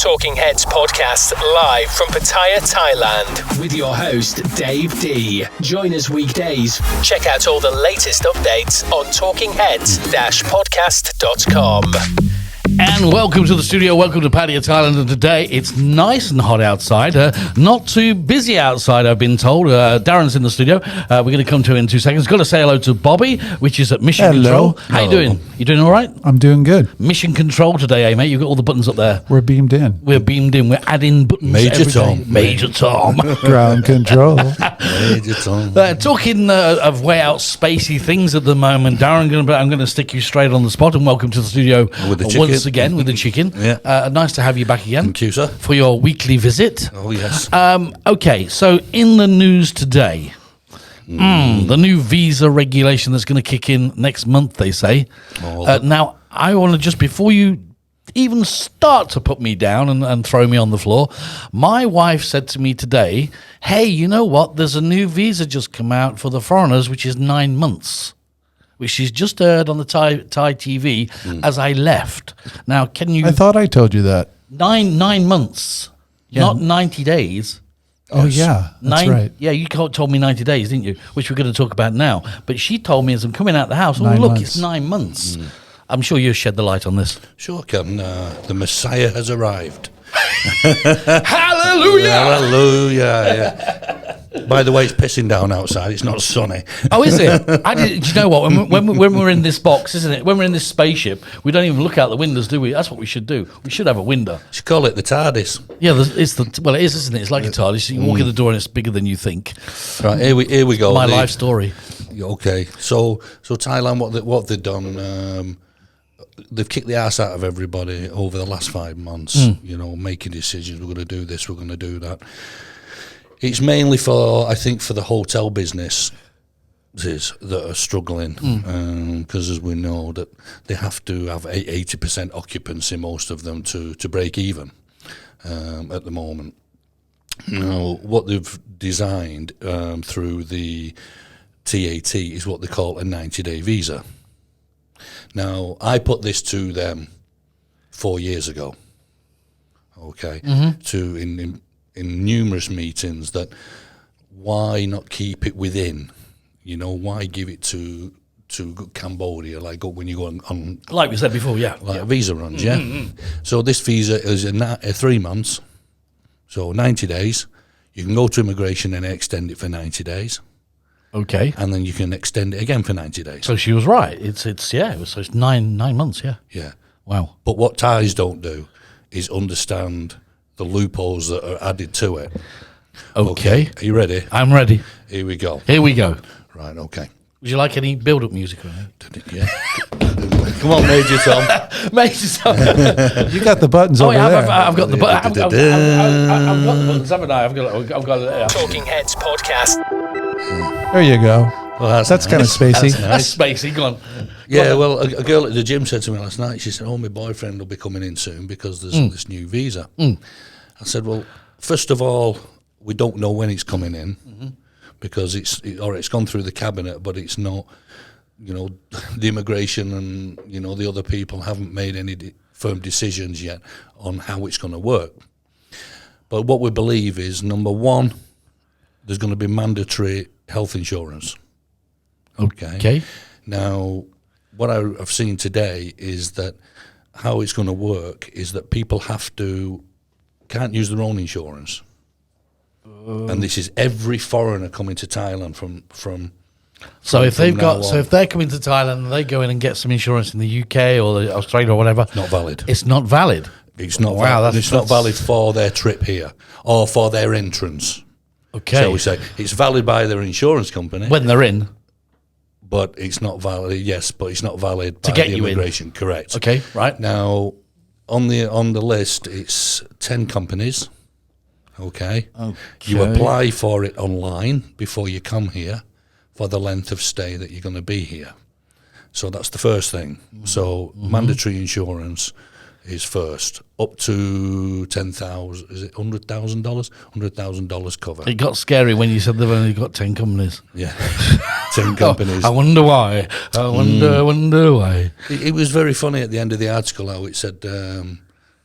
Talking Heads podcast live from Pattaya, Thailand with your host Dave D. Join us weekdays. Check out all the latest updates on talkingheads-podcast.com. And welcome to the studio, welcome to Pattaya, Thailand, and today it's nice and hot outside, not too busy outside, I've been told. Darren's in the studio, we're going to come to him in 2 seconds. Got to say hello to Bobby, which is at Mission Control. How you doing? You doing all right? I'm doing good. Mission Control today, mate? You've got all the buttons up there. We're beamed in. We're adding buttons Major every Tom. day. Major Tom. Ground control. Major Tom. Talking of way out spacey things at the moment, Darren, I'm going to stick you straight on the spot and welcome to the studio once again with the chicken. Yeah. Nice to have you back again. Thank you, sir. For your weekly visit. Oh, yes. Okay, so in the news today, the new visa regulation that's going to kick in next month, they say. Now, I want to just, before you even start to put me down and throw me on the floor, my wife said to me today, hey, you know what? There's a new visa just come out for the foreigners, which is 9 months. Which she's just heard on the Thai TV as I left. Now, can you... I thought I told you that. 9 months, not 90 days. Oh, yeah, that's right. Yeah, you told me 90 days, didn't you? Which we're going to talk about now. But she told me as I'm coming out the house, 9 look, months. it's 9 months. I'm sure you'll shed the light on this. Sure can. The Messiah has arrived. Hallelujah! Hallelujah. Yeah. By the way, it's pissing down outside. It's not sunny. Oh, is it? Do you know what? When we're in this box, isn't it? When we're in this spaceship, we don't even look out the windows, do we? That's what we should do. We should have a window. You should call it the TARDIS. Yeah, it is, isn't it? It's like a TARDIS. You walk in the door and it's bigger than you think. Right, here we go. My life story. Okay, so Thailand, what they've done, they've kicked the arse out of everybody over the last 5 months. You know, making decisions. We're going to do this. We're going to do that. It's mainly for the hotel business that are struggling, because as we know that they have to have 80% occupancy, most of them, to break even at the moment. Now, what they've designed through the TAT is what they call a 90-day visa. Now, I put this to them 4 years ago, okay, in numerous meetings, that why not keep it within? You know, why give it to Cambodia, like when you go on like we said before, visa runs, So this visa is a 3 months, so 90 days. You can go to immigration and extend it for 90 days. Okay. And then you can extend it again for 90 days. So she was right. It's 9 months, yeah. Yeah. Wow. But what Thais don't do is understand the loopholes that are added to it. Okay. Are you ready? I'm ready. Here we go. Right, okay. Would you like any build-up music or anything? Yeah. Come on, Major Tom. Major Tom. You got the buttons over there. I've got the buttons. I've got the buttons, haven't I? I've got Talking Heads podcast. There you go. Well, that's kind of spacey. That's spacey. Go on. Yeah, well, a girl at the gym said to me last night, she said, my boyfriend will be coming in soon because there's this new visa. I said, well, first of all, we don't know when it's coming in because it's gone through the cabinet, but it's not, you know, the immigration and, you know, the other people haven't made any firm decisions yet on how it's going to work. But what we believe is, number one, there's going to be mandatory health insurance. Okay. Now, what I've seen today is that how it's going to work is that people can't use their own insurance. And this is every foreigner coming to Thailand from So if they're coming to Thailand and they go in and get some insurance in the UK or Australia or whatever, not valid. It's not valid. It's not valid. It's not valid for their trip here or for their entrance. Okay. So we say it's valid by their insurance company when they're in, but it's not valid. Yes, but it's not valid to by get the you immigration. in. Correct. Okay. Right now, on the list, it's 10 companies. Okay. You apply for it online before you come here for the length of stay that you're going to be here. So that's the first thing. So mandatory insurance is first, up to $10,000. Is it $100,000? $100,000 cover. It got scary when you said they've only got 10 companies. Yeah, 10 companies. I wonder why. I wonder why. It was very funny at the end of the article how it said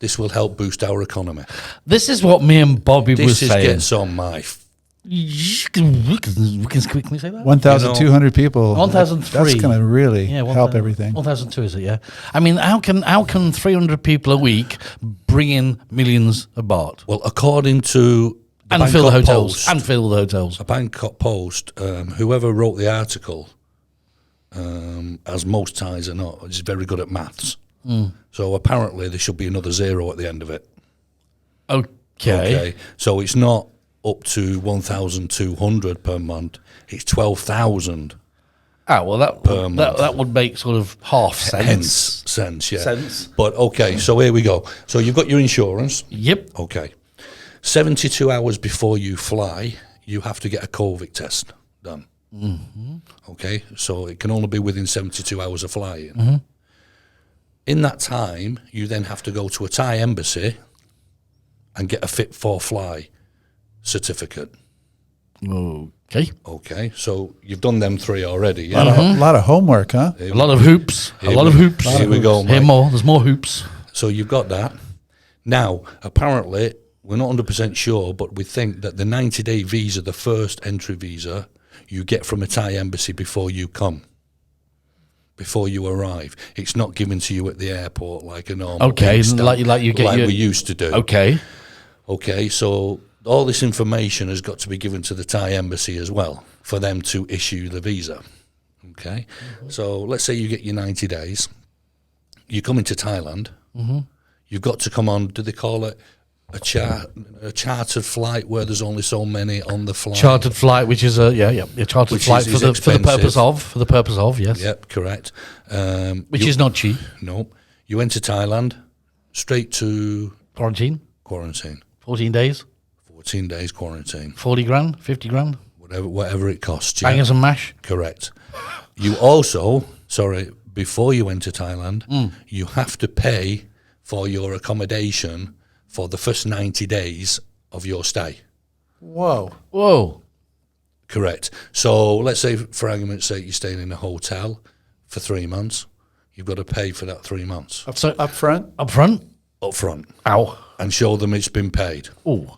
This will help boost our economy. This is what me and Bobby was This saying. gets on my... We can quickly say that. 1,200 people. 1,003. That's going to really Yeah, help everything. 1,002 is it? Yeah. I mean, how can 300 people a week bring in millions of baht Well, according to the and fill the Bangkok hotels Post, and fill the hotels? a Bangkok Post, whoever wrote the article, as most Thais are not, is very good at maths. So apparently there should be another zero at the end of it. Okay. So it's not up to 1,200 per month. It's 12,000. Ah, well, month. that would make sort of half sense. Sense, yeah. Sense. But okay, so here we go. So you've got your insurance. Yep. Okay. 72 hours before you fly, you have to get a COVID test done. Okay, so it can only be within 72 hours of flying. In that time, you then have to go to a Thai embassy and get a fit for fly certificate. Okay. Okay, so you've done them 3 already. A lot of homework, huh? A lot of hoops. Here we go, Hear mate. more. There's more hoops. So you've got that. Now, apparently, we're not 100% sure, but we think that the 90-day visa, the first entry visa, you get from a Thai embassy before you come, before you arrive. It's not given to you at the airport like a normal Okay, stamp, like you get like your, we used to do. Okay. Okay, so all this information has got to be given to the Thai embassy as well for them to issue the visa. Okay, so let's say you get your 90 days. You come into Thailand. You've got to come on, do they call it a chartered flight where there's only so many on the flight? Chartered flight, which is a chartered Which flight is for the purpose of yes. Yep, correct. Which is not cheap. No. You enter Thailand, straight to Quarantine. 14 days. 14 days quarantine. 40 grand. 50 grand. Whatever it costs. Yeah. Bangers and mash. Correct. You also, before you enter Thailand, you have to pay for your accommodation for the first 90 days of your stay. Whoa. Correct. So let's say, for argument's sake, you're staying in a hotel for 3 months. You've got to pay for that 3 months. So Up front? up front. Up front. Ow. And show them it's been paid. Oh.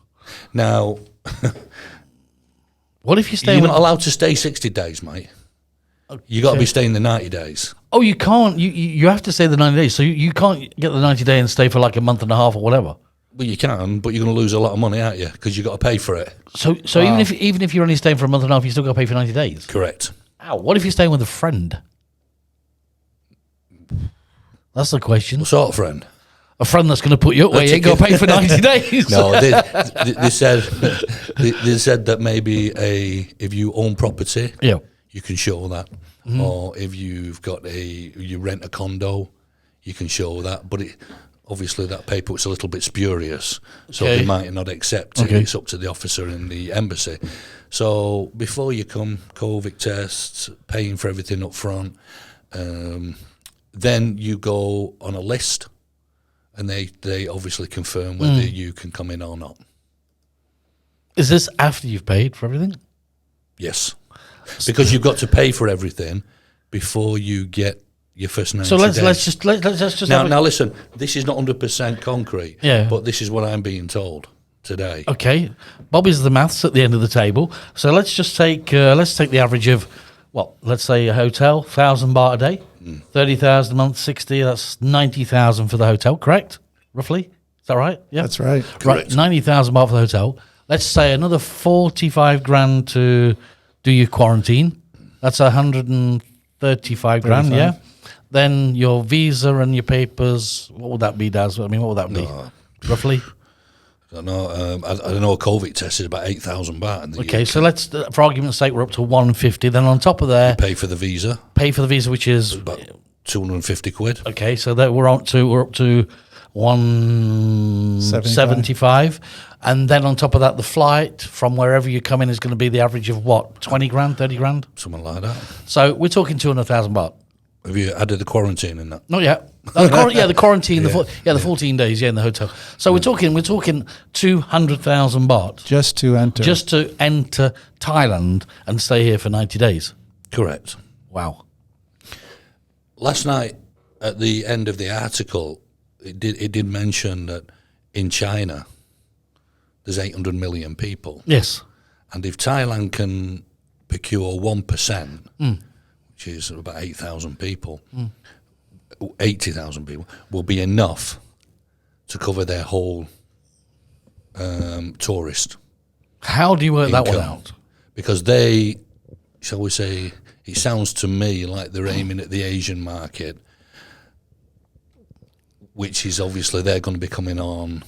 Now, What if you stay you're with? not allowed to stay 60 days, mate. You got to be staying the 90 days. Oh, you can't. You have to stay the 90 days. So you can't get the 90 day and stay for like a month and a half or whatever. Well, you can, but you're going to lose a lot of money, aren't you? Because you've got to pay for it. So even if you're only staying for a month and a half, you still got to pay for 90 days. Correct. Ow. What if you're staying with a friend? That's the question. What sort of friend? A friend that's going to put you up where you ain't got to pay for 90 days. No, they said that maybe if you own property, Yeah. you can show that, or if you've got you rent a condo, you can show that. But obviously that paperwork's a little bit spurious, so Okay. they might not accept it. Okay. It's up to the officer in the embassy. So before you come, COVID tests, paying for everything up front, then you go on a list. And they obviously confirm whether you can come in or not. Is this after you've paid for everything? Yes. Because you've got to pay for everything before you get your first 90 So let's days. just Now listen, this is not 100% concrete, Yeah. but this is what I'm being told today. Okay, Bobby's the maths at the end of the table. So let's just take the average of let's say a hotel, 1,000 baht a day, 30,000 a month, 60. That's 90,000 for the hotel, correct? Roughly, is that right? Yeah, That's right. Right, 90,000 baht for the hotel. Let's say another 45 grand to do your quarantine. That's 135 grand. Yeah. Then your visa and your papers. What would that be, Daz? I mean, what would that be? Roughly. I know. I don't know. A COVID test is about 8,000 baht. In the Okay, UK. so let's, for argument's sake, we're up to 150. Then on top of there, Pay for the visa, pay for the visa, which is about 250 quid. okay. So that we're up to 175, and then on top of that, the flight from wherever you come in is going to be the average of what, 20 grand, 30 grand. Something like that. So we're talking 200,000 baht. Have you added the quarantine in that? Not yet. The quarantine, the 14 days, in the hotel. So we're talking 200,000 baht Just to enter. just to enter Thailand and stay here for 90 days. Correct. Wow. Last night, at the end of the article, it did mention that in China there's 800 million people. Yes. And if Thailand can procure 1%, which is about 8,000 people, 80,000 people, will be enough to cover their whole tourist How do you work that one income. out? Because they, shall we say, it sounds to me like they're aiming at the Asian market, which is obviously they're going to be coming on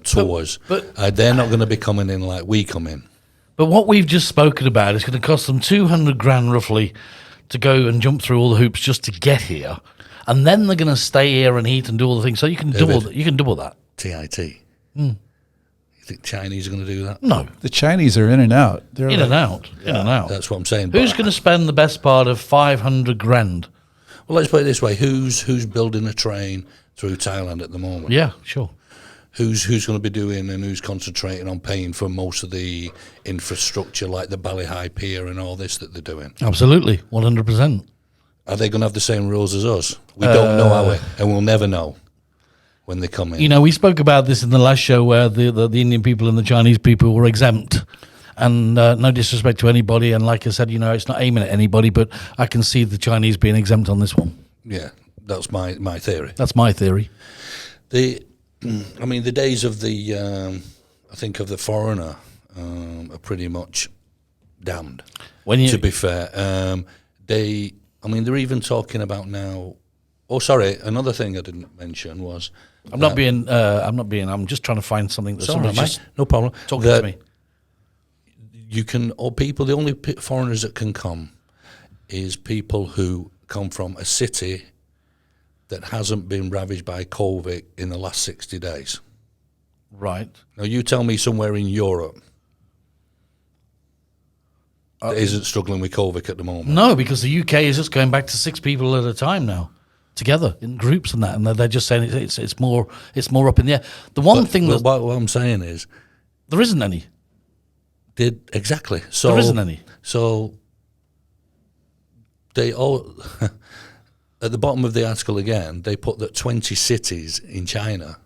tours. But they're not going to be coming in like we come in. But what we've just spoken about is going to cost them 200 grand roughly to go and jump through all the hoops just to get here, and then they're going to stay here and eat and do all the things. So you can double. You can double that. TIT. You think Chinese are going to do that? No, The Chinese are in and out. They're in like- and out, in and out. That's what I'm saying. Who's But- going to spend the best part of 500 grand? Well, let's put it this way: who's building a train through Thailand at the moment? Yeah, sure. Who's going to be doing and who's concentrating on paying for most of the infrastructure, like the Ballyhigh Pier and all this that they're doing? Absolutely, 100%. Are they going to have the same rules as us? We don't know, are we? And we'll never know when they come in. You know, we spoke about this in the last show where the Indian people and the Chinese people were exempt. And no disrespect to anybody. And like I said, you know, it's not aiming at anybody, but I can see the Chinese being exempt on this one. Yeah, that's my theory. That's my theory. The days of the, I think of the foreigner, are pretty much damned. To be fair, they're even talking about now. Oh, sorry, another thing I didn't mention was. I'm just trying to find something that Sorry, somebody's mate, just no problem. talking to me. You can, or people, the only foreigners that can come is people who come from a city that hasn't been ravaged by COVID in the last 60 days. Right. Now, you tell me somewhere in Europe that isn't struggling with COVID at the moment. No, because the UK is just going back to 6 people at a time now, together in groups and that, and they're just saying it's more up in the air. The one thing that What I'm saying is, there isn't any. Exactly. So There isn't any. So they all at the bottom of the article again, they put that 20 cities in China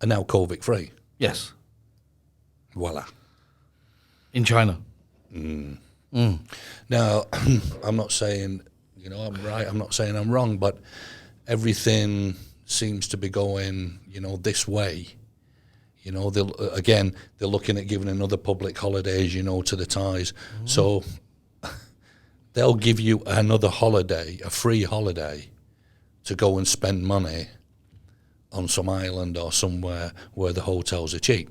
are now COVID free. Yes, Voila. in China. Now, I'm not saying I'm right. I'm not saying I'm wrong, but everything seems to be going this way. They're looking at giving another public holidays, to the Thais. So they'll give you another holiday, a free holiday, to go and spend money on some island or somewhere where the hotels are cheap.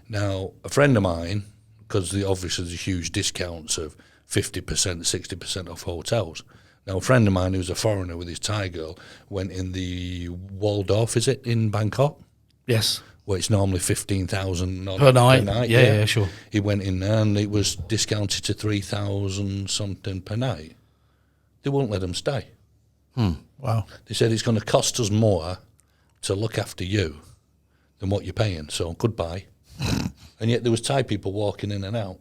Now, a friend of mine, because obviously there's huge discounts of 50%, 60% off hotels. Now, a friend of mine who's a foreigner with his Thai girl went in the Waldorf, is it, in Bangkok? Yes. Where it's normally 15,000 Per night. Yeah, sure. He went in there and it was discounted to 3,000 something per night. They won't let him stay. Wow. They said it's going to cost us more to look after you than what you're paying. So goodbye. And yet there was Thai people walking in and out.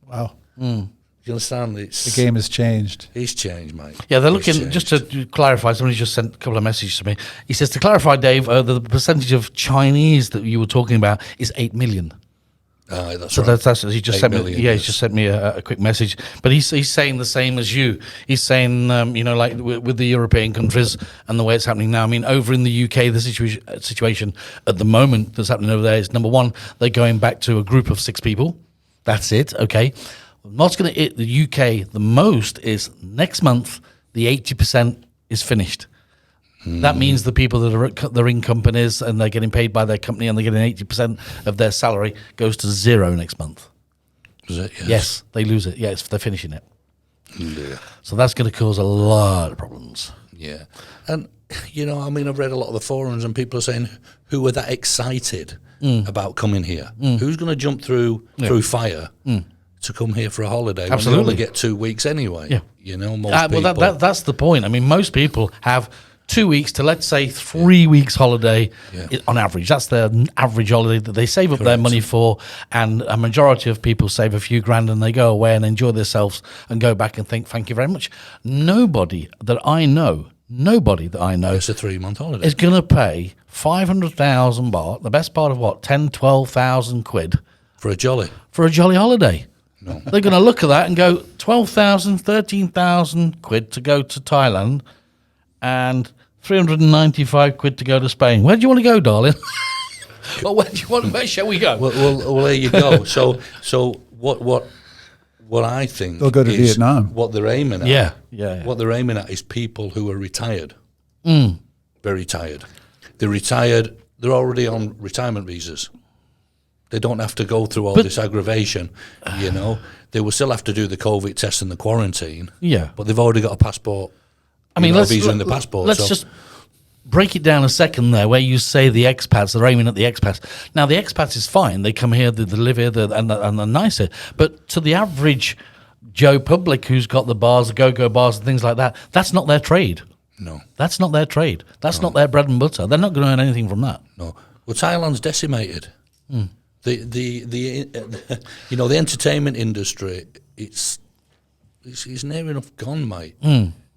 Wow. You understand? The game has changed. It's changed, mate. Yeah, they're It's looking, just changed. to clarify, somebody just sent a couple of messages to me. He says, to clarify, Dave, the percentage of Chinese that you were talking about is 8 million. That's So right. that's he just 8 sent me. million, Yeah, yes. he's just sent me a quick message. But he's saying the same as you. He's saying, like with the European countries and the way it's happening now. I mean, over in the UK, the situation at the moment that's happening over there is, number one, they're going back to a group of 6 people. That's it. Okay. What's going to hit the UK the most is next month, the 80% is finished. That means the people they're in companies and they're getting paid by their company and they're getting 80% of their salary goes to 0 next month. Is it? Yes, they lose it. Yes, they're finishing it. Yeah. So that's going to cause a lot of problems. Yeah. And, I've read a lot of the forums and people are saying, who are that excited about coming here? Who's going to jump through fire to come here for a holiday Absolutely. when they only get 2 weeks anyway? Yeah. Most people. Well, that's the point. I mean, most people have 2 weeks to, let's say, 3 weeks holiday on average. That's their average holiday that they save up their money for, and a majority of people save a few grand and they go away and enjoy themselves and go back and think, thank you very much. Nobody that I know nobody that I know It's a 3-month holiday. is going to pay 500,000 baht, the best part of what, 10, 12,000 quid For a jolly. for a jolly holiday. No. They're going to look at that and go, 12,000, 13,000 quid to go to Thailand and 395 quid to go to Spain. Where do you want to go, darling? Well, where shall we go? Well, there you go. So what I think They'll go to is Vietnam. What they're aiming at. Yeah. What they're aiming at is people who are retired. Very tired. They're retired. They're already on retirement visas. They don't have to go through all this aggravation, you know. They will still have to do the COVID test and the quarantine. Yeah. But they've already got a passport. I mean, a visa in the passport. Let's just break it down a second there, where you say the expats, they're aiming at the expats. Now, the expats is fine. They come here, they live here, and they're nice here. But to the average Joe public who's got the bars, the go-go bars and things like that, that's not their trade. No. That's not their trade. That's not their bread and butter. They're not going to earn anything from that. No. Well, Thailand's decimated. The you know, the entertainment industry, it's near enough gone, mate.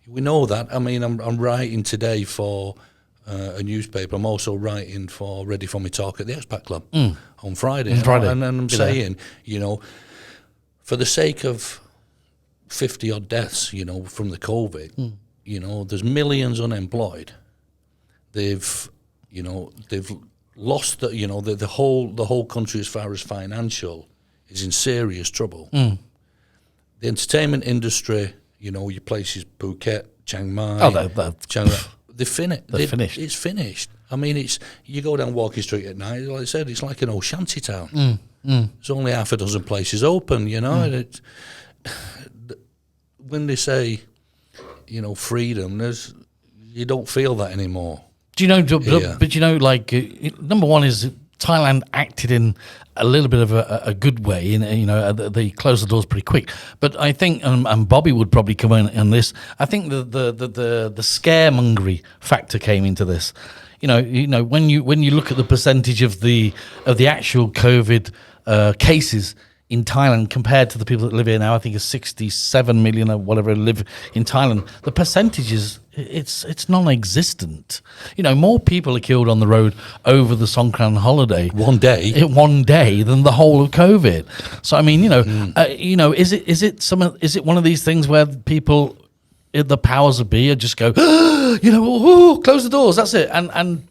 We know that. I mean, I'm writing today for a newspaper. I'm also writing for Ready for Me Talk at the Expat Club on Friday. And I'm saying, you know, for the sake of 50 odd deaths, you know, from the COVID, you know, there's millions unemployed. They've lost the whole country as far as financial is in serious trouble. The entertainment industry, you know, your places Phuket, Chiang Mai, they're finished. It's finished. I mean, you go down Walking Street at night, like I said, it's like an old shanty town. There's only half a dozen places open, you know. And when they say, you know, freedom, you don't feel that anymore. Do you know? But you know, like number one is Thailand acted in a little bit of a good way. You know, they closed the doors pretty quick. But I think, and Bobby would probably come in on this. I think the scaremongery factor came into this. You know, when you look at the percentage of the actual COVID cases in Thailand compared to the people that live here now, I think it's 67 million or whatever live in Thailand. The percentage is it's non-existent. You know, more people are killed on the road over the Songkran holiday one day than the whole of COVID. So I mean, is it one of these things where people, the powers that be, just go, close the doors. That's it, and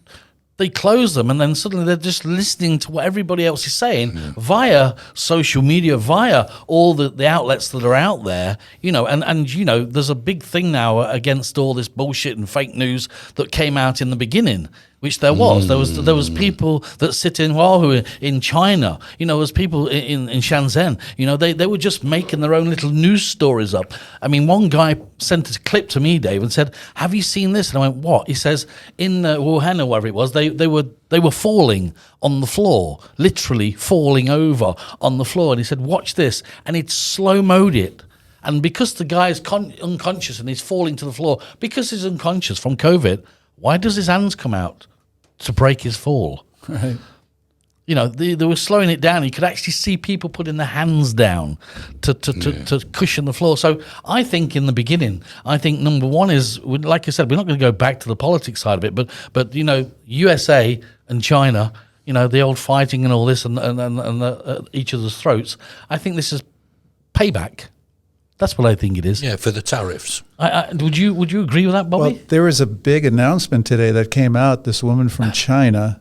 they close them, and then suddenly they're just listening to what everybody else is saying via social media, via all the outlets that are out there, you know, and you know, there's a big thing now against all this bullshit and fake news that came out in the beginning, which there was people that sit in who were in China, you know, there's people in Shenzhen, you know, they were just making their own little news stories up. I mean, one guy sent a clip to me, Dave, and said, "Have you seen this?" And I went, "What?" He says, in Wuhan or wherever it was, they were falling on the floor, literally falling over on the floor. And he said, "Watch this," and it slow-moed it. And because the guy's unconscious and he's falling to the floor, because he's unconscious from COVID, why does his hands come out? To break his fall. Right. You know, they were slowing it down. You could actually see people putting their hands down to cushion the floor. So I think in the beginning, number one is, like I said, we're not going to go back to the politics side of it, but you know, USA and China, you know, the old fighting and all this and each other's throats. I think this is payback. That's what I think it is. Yeah, for the tariffs. Would you agree with that, Bobby? Well, there was a big announcement today that came out. This woman from China,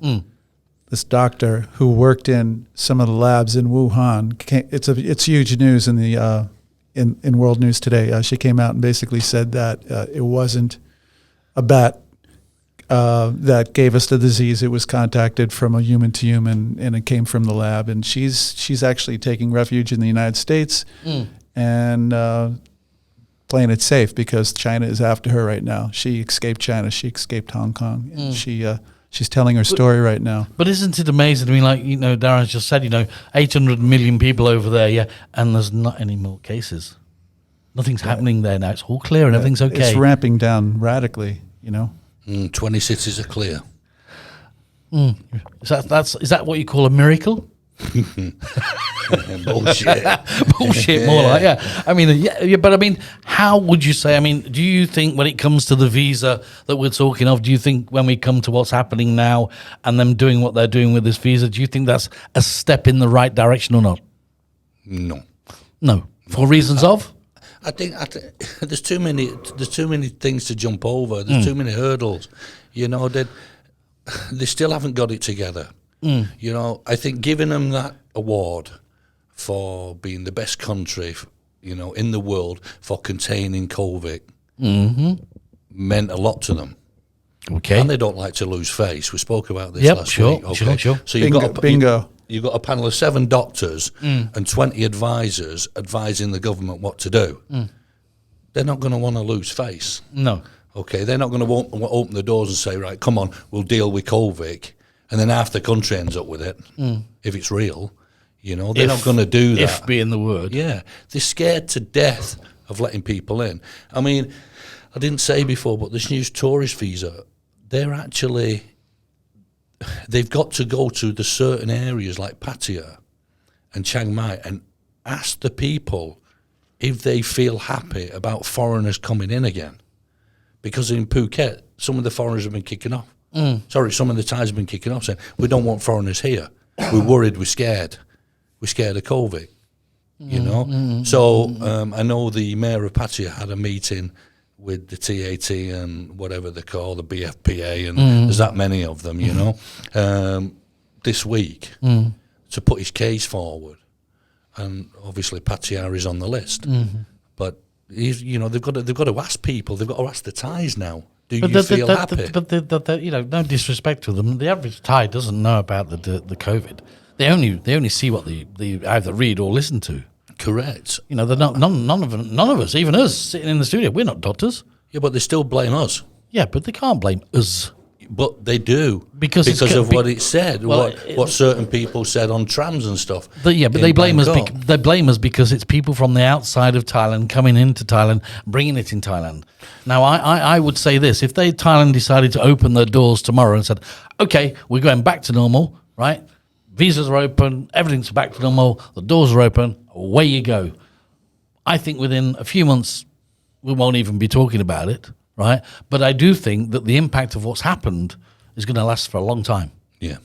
this doctor who worked in some of the labs in Wuhan. It's huge news in the in world news today. She came out and basically said that it wasn't a bat that gave us the disease. It was contacted from a human to human, and it came from the lab. And she's actually taking refuge in the United States. And playing it safe because China is after her right now. She escaped China. She escaped Hong Kong. And she's telling her story right now. But isn't it amazing? I mean, like, you know, Darren just said, you know, 800 million people over there, and there's not any more cases. Nothing's happening there now. It's all clear and everything's okay. It's ramping down radically, you know. 20 cities are clear. Is that what you call a miracle? Bullshit. Bullshit, more like, yeah. I mean, but I mean, how would you say? I mean, do you think when it comes to the visa that we're talking of, do you think when we come to what's happening now and them doing what they're doing with this visa, do you think that's a step in the right direction or not? No. No, for reasons of. I think there's too many things to jump over. There's too many hurdles. You know, that they still haven't got it together. You know, I think giving them that award for being the best country, you know, in the world for containing COVID meant a lot to them. Okay. And they don't like to lose face. We spoke about this last week. Okay. Sure. So Bingo. You've got a panel of 7 doctors and 20 advisors advising the government what to do. They're not going to want to lose face. No. Okay, they're not going to open the doors and say, right, come on, we'll deal with COVID, and then half the country ends up with it, if it's real. You know, they're not going to do that. If being the word. Yeah, they're scared to death of letting people in. I mean, I didn't say before, but this new tourist visa, they've got to go to the certain areas like Pattaya and Chiang Mai and ask the people if they feel happy about foreigners coming in again. Because in Phuket, some of the foreigners have been kicking off. Some of the Thais have been kicking off saying, we don't want foreigners here. We're worried, we're scared. We're scared of COVID, you know? So I know the mayor of Pattaya had a meeting with the TAT and whatever they call the BFPA, and there's that many of them, you know, this week to put his case forward. And obviously Pattaya is on the list. But you know, they've got to ask people. They've got to ask the Thais now. Do you feel happy? But you know, no disrespect to them. The average Thai doesn't know about the COVID. They only see what they either read or listen to. Correct. You know, they're not none of us, even us sitting in the studio. We're not doctors. Yeah, but they still blame us. Yeah, but they can't blame us. But they do because of what it said, what certain people said on trams and stuff. But they blame us. They blame us because it's people from the outside of Thailand coming into Thailand, bringing it in Thailand. Now, I would say this: if Thailand decided to open their doors tomorrow and said, "Okay, we're going back to normal," right? Visas are open, everything's back to normal, the doors are open, away you go. I think within a few months we won't even be talking about it. Right, but I do think that the impact of what's happened is going to last for a long time. Yeah,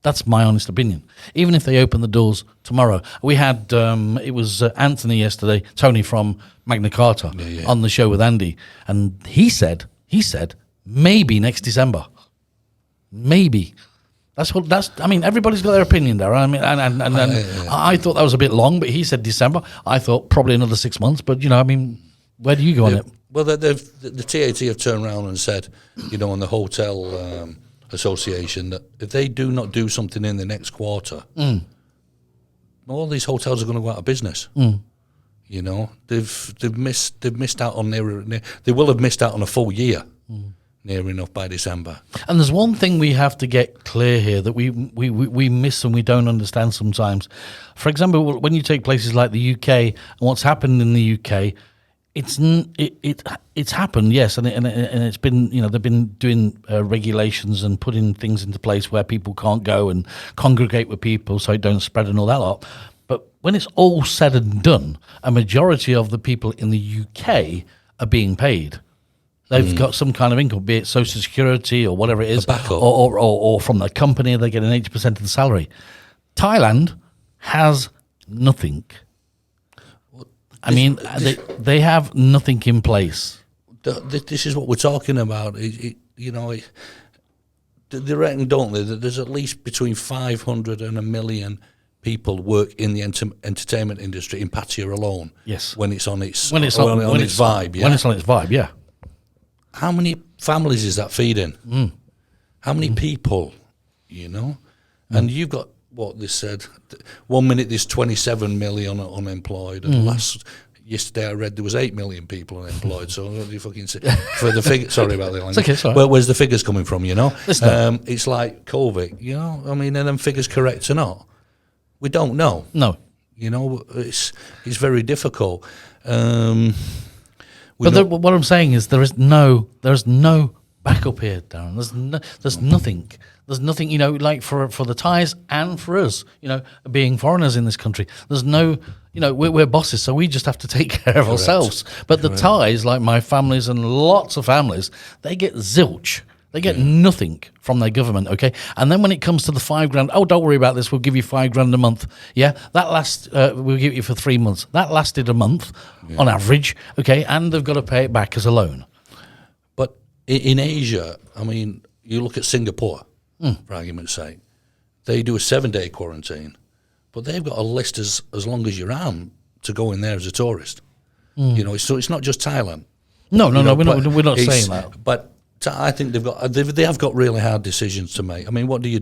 that's my honest opinion. Even if they open the doors tomorrow, we had it was Anthony yesterday, Tony from Magna Carta, on the show with Andy, and he said maybe next December, maybe. I mean, everybody's got their opinion there. I mean, and I thought that was a bit long, but he said December. I thought probably another 6 months, but you know, I mean, where do you go on it? Well, the TAT have turned around and said, you know, on the hotel association, that if they do not do something in the next quarter, all these hotels are going to go out of business. You know, they've missed out on they will have missed out on a full year, near enough by December. And there's one thing we have to get clear here that we miss and we don't understand sometimes. For example, when you take places like the UK and what's happened in the UK. It's happened, yes, and it's been, you know, they've been doing regulations and putting things into place where people can't go and congregate with people so it don't spread and all that lot. But when it's all said and done, a majority of the people in the UK are being paid. They've got some kind of income, be it Social Security or whatever it is, or from the company, they're getting 80% of the salary. Thailand has nothing. I mean, they have nothing in place. This is what we're talking about. You know, they reckon, don't they, that there's at least between 500 and 1 million people work in the entertainment industry in Pattaya alone. Yes, when it's on its vibe. Yeah? When it's on its vibe, yeah. How many families is that feeding? How many people? You know, and you've got. What they said, 1 minute there's 27 million unemployed, and yesterday I read there was 8 million people unemployed. So what do you fucking say? For the figure, sorry about the language. Okay, sorry. Well, where's the figures coming from? You know, it's like COVID. You know, I mean, are them figures correct or not? We don't know. No, you know, it's very difficult. But what I'm saying is there's no backup here, Darren. There's nothing. There's nothing, like for the Thais and for us, being foreigners in this country. There's no, we're bosses, so we just have to take care of ourselves. But the Thais, like my families and lots of families, they get zilch. They get nothing from their government, okay? And then when it comes to the $5,000, oh, don't worry about this, we'll give you $5,000 a month. Yeah, that we'll give you for 3 months. That lasted a month on average, okay? And they've got to pay it back as a loan. But in Asia, I mean, you look at Singapore, for argument's sake, they do a 7-day quarantine, but they've got a list as long as your arm to go in there as a tourist. So it's not just Thailand. No, we're not saying that. But I think they have got really hard decisions to make. I mean, what do? You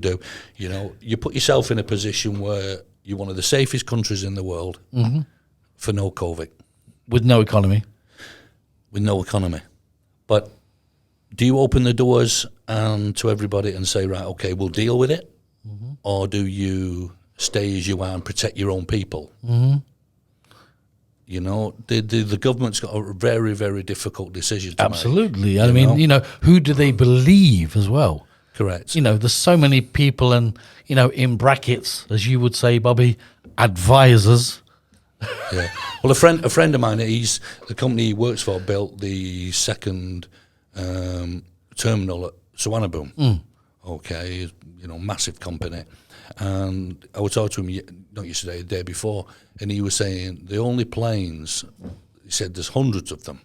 put yourself in a position where you're one of the safest countries in the world for no COVID. With no economy. With no economy. But do you open the doors to everybody and say, right, okay, we'll deal with it? Or do you stay as you are and protect your own people? The government's got a very, very difficult decision to make. Absolutely. I mean, who do they believe as well? Correct. There's so many people and, in brackets, as you would say, Bobby, advisors. Yeah. Well, a friend of mine, the company he works for built the second terminal at Suvarnabhumi. Okay, massive company. And I was talking to him, not yesterday, the day before, and he was saying the only planes, he said there's hundreds of them,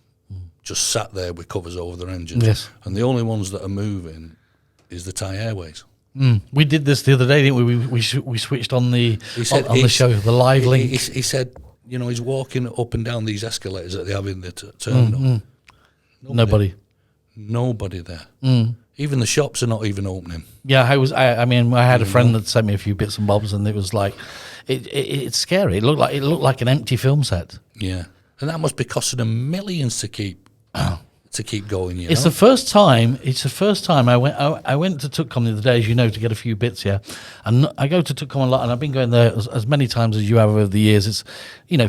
just sat there with covers over their engines. Yes. And the only ones that are moving is the Thai Airways. We did this the other day, didn't we? We switched on the show, the live link. He said, he's walking up and down these escalators that they have in the terminal. Nobody there. Even the shops are not even opening. Yeah, I had a friend that sent me a few bits and bobs, and it was like, it's scary. It looked like an empty film set. Yeah, and that must be costing them millions to keep going. It's the first time. I went to Tutcom the other day, as you know, to get a few bits here, and I go to Tutcom a lot, and I've been going there as many times as you have over the years. It's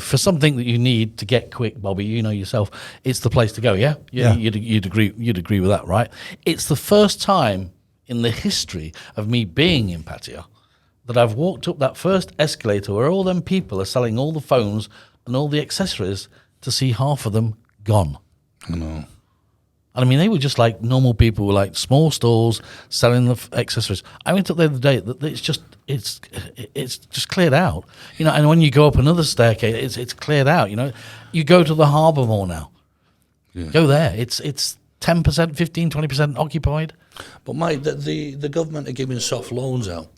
for something that you need to get quick, Bobby. You know yourself, it's the place to go. Yeah. You'd agree with that, right? It's the first time in the history of me being in Pattaya that I've walked up that first escalator where all them people are selling all the phones and all the accessories to see half of them gone. I know. I mean, they were just like normal people, like small stores selling the accessories. I went up there the other day. It's just cleared out, And when you go up another staircase, it's cleared out. You go to the Harbour Mall now. Yeah. Go there. It's 10%, 15, 20% occupied. But Mike, the government are giving soft loans out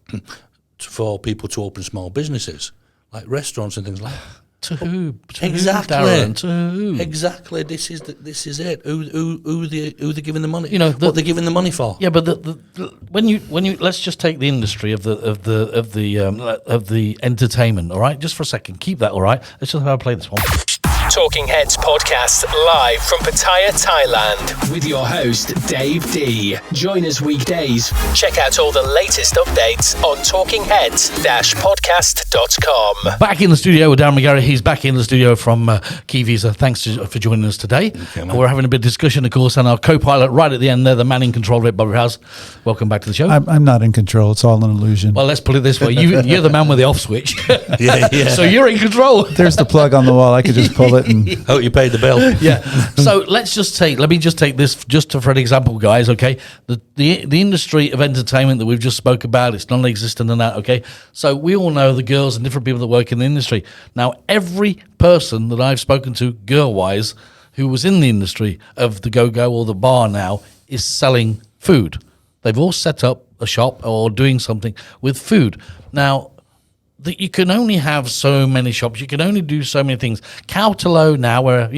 for people to open small businesses, like restaurants and things like that. To who? Exactly. Darren, to who? Exactly. This is it. Who they giving the money? What they're giving the money for? Yeah, but when you let's just take the industry of the entertainment. All right, just for a second, keep that. All right, let's just have a play this one. Talking Heads podcast live from Pattaya, Thailand, with your host Dave D. Join us weekdays. Check out all the latest updates on talkingheads-podcast.com. Back in the studio with Darren McGarry. He's back in the studio from Key Visa. Thanks for joining us today. Okay, we're having a bit of discussion, of course, and our co-pilot right at the end there, the man in control of it, Bobby House. Welcome back to the show. I'm not in control. It's all an illusion. Well, let's put it this way: you're the man with the off switch. Yeah. So you're in control. There's the plug on the wall. I could just pull it. Oh, you paid the bill. Yeah. So let me just take this for an example, guys. Okay. The industry of entertainment that we've just spoke about, it's non-existent and that. Okay. So we all know the girls and different people that work in the industry. Now, every person that I've spoken to, girl-wise, who was in the industry of the go-go or the bar now, is selling food. They've all set up a shop or doing something with food. Now, you can only have so many shops. You can only do so many things. Kautalo now, where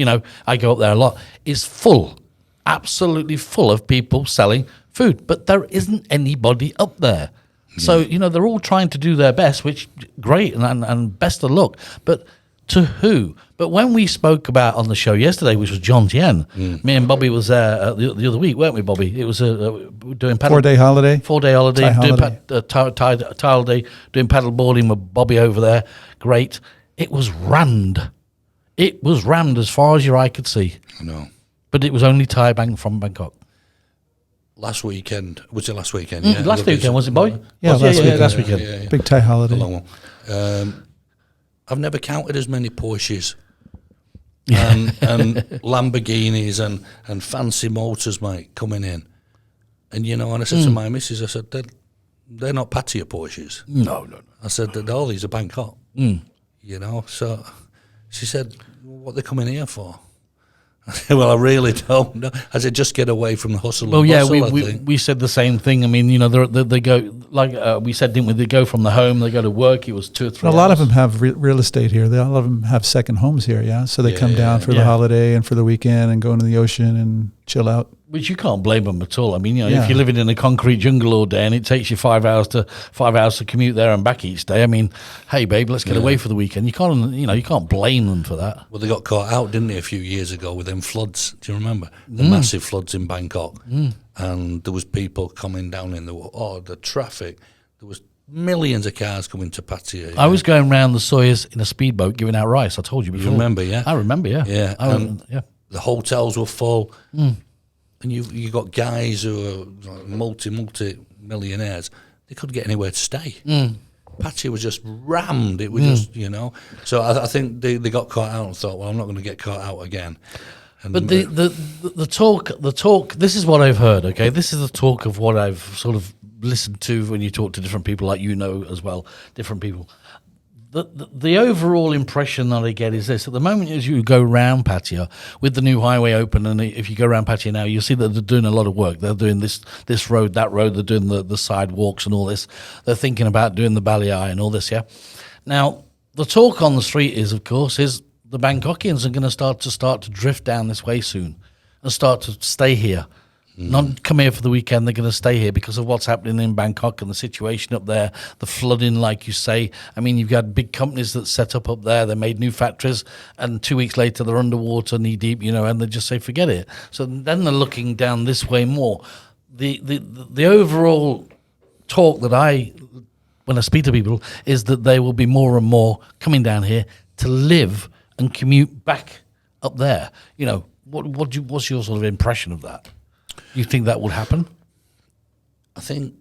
I go up there a lot, is full, absolutely full of people selling food. But there isn't anybody up there. So they're all trying to do their best, which great and best of luck. But to who? But when we spoke about on the show yesterday, which was John Tien, me and Bobby was there the other week, weren't we, Bobby? It was doing paddle. 4-day holiday. 4-day holiday. Thai Thai holiday, doing paddle boarding with Bobby over there. Great. It was rammed. It was rammed as far as your eye could see. I know. But it was only Thai Bank from Bangkok. last weekend. Was it last weekend? Last weekend, was it, boy? Yeah, last weekend. Last weekend. Yeah. Big Thai holiday. A long one. I've never counted as many Porsches and Lamborghinis and fancy motors, mate, coming in. And, you know, and I said to my missus, I said, they're not patio Porsches. No. I said, that all these are Bangkok. You know, so she said, what are they coming here for? I said, well, I really don't know. I said, just get away from the hustle and bustle, we said the same thing. I mean, you know, they go, like we said, didn't we? They go from the home, they go to work. It was 2 or 3 A lot of them have real estate here. A lot of them have second homes here, yeah? So they come down for the holiday and for the weekend and go into the ocean and chill out. Which you can't blame them at all. I mean, you know, if you're living in a concrete jungle all day and it takes you 5 hours to commute there and back each day, I mean, hey, babe, let's get away for the weekend. You can't blame them for that. Well, they got caught out, didn't they, a few years ago with them floods? Do you remember the massive floods in Bangkok? And there was people coming down in the traffic. There was millions of cars coming to Pattaya. I was going around the Sawyers in a speedboat giving out rice. I told you before. You remember, yeah? I remember, yeah. Yeah. The hotels were full. And you got guys who are multi-millionaires. They couldn't get anywhere to stay. Pattaya was just rammed. It was just, you know. So I think they got caught out and thought, well, I'm not going to get caught out again. And but the talk. This is what I've heard. Okay, this is the talk of what I've sort of listened to when you talk to different people, like you know as well, different people. The overall impression that I get is this: at the moment, as you go round Pattaya with the new highway open, and if you go around Pattaya now, you'll see that they're doing a lot of work. They're doing this road, that road. They're doing the sidewalks and all this. They're thinking about doing the Baliai and all this. Yeah. Now the talk on the street is, of course, the Bangkokians are going to start to drift down this way soon and start to stay here. Not come here for the weekend. They're going to stay here because of what's happening in Bangkok and the situation up there, the flooding, like you say. I mean, you've got big companies that set up there. They made new factories, and 2 weeks later they're underwater, knee deep, you know, and they just say forget it. So then they're looking down this way more. The overall talk that when I speak to people, is that they will be more and more coming down here to live and commute back up there. You know, what's your sort of impression of that? You think that would happen? I think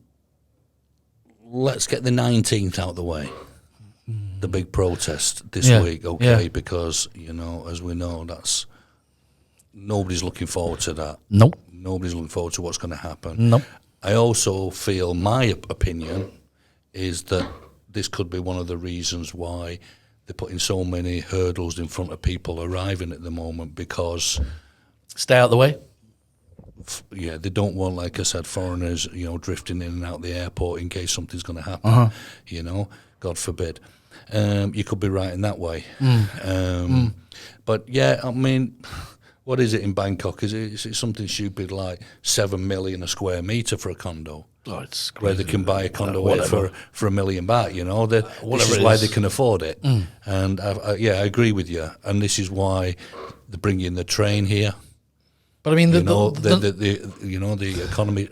let's get the 19th out of the way. The big protest this week, because, you know, as we know, nobody's looking forward to that. Nope. Nobody's looking forward to what's going to happen. Nope. I also feel, my opinion, is that this could be one of the reasons why they're putting so many hurdles in front of people arriving at the moment, because... Stay out of the way? Yeah, they don't want, like I said, foreigners, you know, drifting in and out the airport in case something's going to happen, you know, God forbid. You could be right in that way. But, yeah, I mean, what is it in Bangkok? Is it something stupid like 7 million a square metre for a condo? Oh, it's crazy. Where they can buy a condo for $1 million baht, you know? This is why they can afford it. And, I agree with you. And this is why they're bringing the train here. But I mean, the economy,